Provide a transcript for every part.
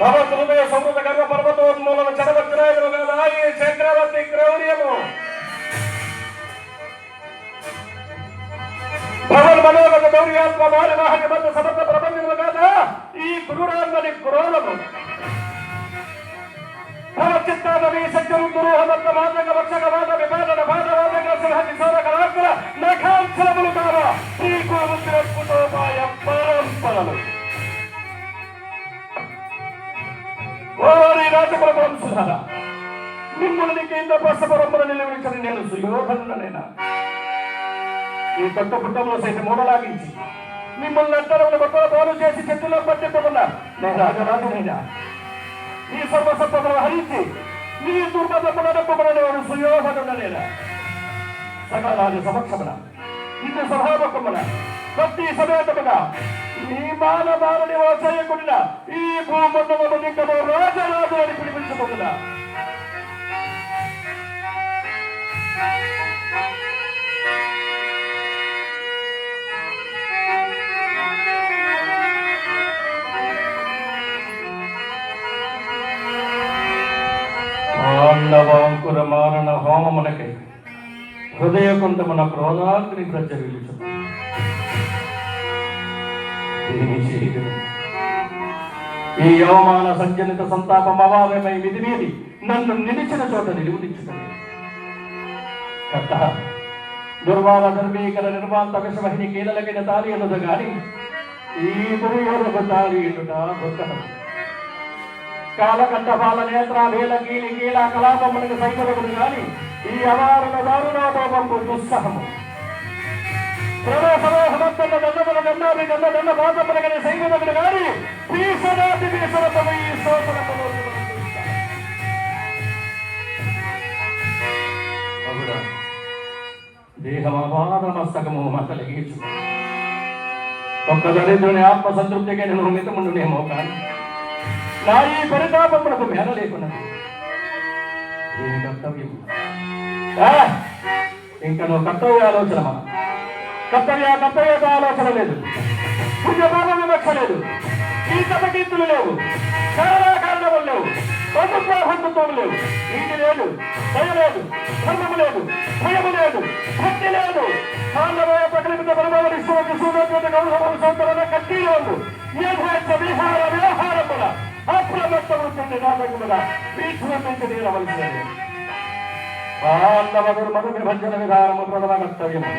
భవహృదయ సమృద్ధ గర్వ పర్వతోన్మూలన చరవజ్రాయుగాదాయి చక్రవర్తి క్రౌర్యము భవన్ మనోగత గౌర్యాత్మ వారి వాహన బద్ద సమర్థ ప్రబంధములు కాదా ఈ క్రూరాన్మని క్రోధము భవచిత్తానవి సత్యం దురోహమత్త మాతక వక్షక వాద విపాదన బాధవాదక సింహతి సోరక రాకుల నఖాంచలములు కావా శ్రీకు ముద్రకుతోపాయ పరంపరలు ఓరి రాజకుల వంశధార మిమ్మల్ని కేంద్ర ప్రసపరంపర నిలవరించని నేను సుయోధనుడనైనా ఈ కొత్త పుట్టంలో సైతం మూడలాగించి మిమ్మల్ని అంతరంలో గొప్ప పాలు చేసి చెట్టులో పట్టెట్టుకున్నా నేను రాజరాజునైనా ఈ సర్వసత్వములు హరించి నీ దుర్మతమునప్పుడు సుయోధనుడనైనా సకల రాజు సమక్షమున ఇది సభాముఖమున ప్రతి సమేతమున ఈ మానవారుని చేయకుండా ఈ భూమండలము నింకము రాజరాజు అని పిలిపించుకుంటున్నా పాండవాంకుర మారణ హోమమునకై హృదయకుంఠమున క్రోధాగ్ని ప్రజ్వలించు ఈ అవమాన సంజనిత సంతాపం అవాదమై విధి మీది నన్ను నిలిచిన చోట నిలువునిచ్చుటనే కర్త దుర్వాల ధర్మీకర నిర్వాంత విషమహిని కీలలకిన తాలి అన్నది గాని ఈ దుర్యోధకు తాలి ఎన్నుట దుఃఖం కాలకంఠపాల నేత్రాభేల కీలి కీల కలాపమునకు సైకలకుడు గాని ఈ అవారణ దారుణోపము దుస్సహము ప్రవేశమోహమత్తన్న దండముల గన్నాభి గన్న దండ బాధమునగని సైకలకుడు గాని భీషణాతి భీషణతము ఈ శోషణములు దేహమపాదమస్తకము మతలిగించు ఒక్క దరిద్రుని ఆత్మ సంతృప్తిగా నేను మితముండునేమో కానీ నా ఈ పరితాపమునకు మేర లేకున్నది ఏమి కర్తవ్యం ఇంకా నువ్వు కర్తవ్య ఆలోచన కర్తవ్యత ఆలోచన లేదు పుణ్యపాప వివక్ష లేదు కీర్తులు లేవు కారణములు లేవు బంధుత్వం లేవు నీటి లేదు దయ లేదు ధర్మము లేదు భయము లేదు భక్తి లేదు కాండమయ ప్రకలిత పరమవరి సూర్య గౌరవం సౌకర్య కట్టి లేదు యథార్థ విహార వ్యవహారముల అప్రమత్తముంటుంది నాటకముల వీక్షించి తీరవలసినది పాండవ దుర్మత విభజన విధానము ప్రథమ కర్తవ్యము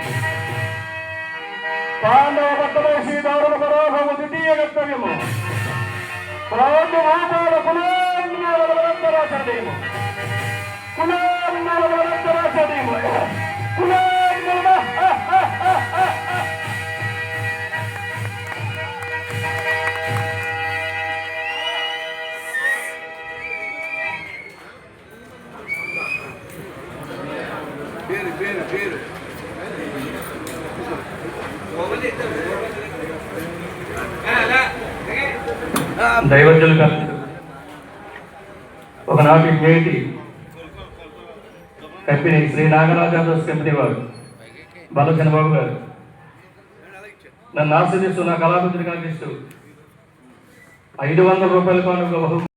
పాండవ పట్టవేసి గౌరవ పరోభము ద్వితీయ కర్తవ్యము ప్రాణాల కులాంతరాచరణము దైవజ్ఞులు కాదు ఒకనాటి మేటి కంపెనీ శ్రీ నాగరాజాదాస్ కంపెనీ వారు బాలచంద్రబాబు గారు నన్ను ఆశ్రదిస్తూ నా కళాభివృద్ధిని కనిపిస్తూ 500 రూపాయల కానుక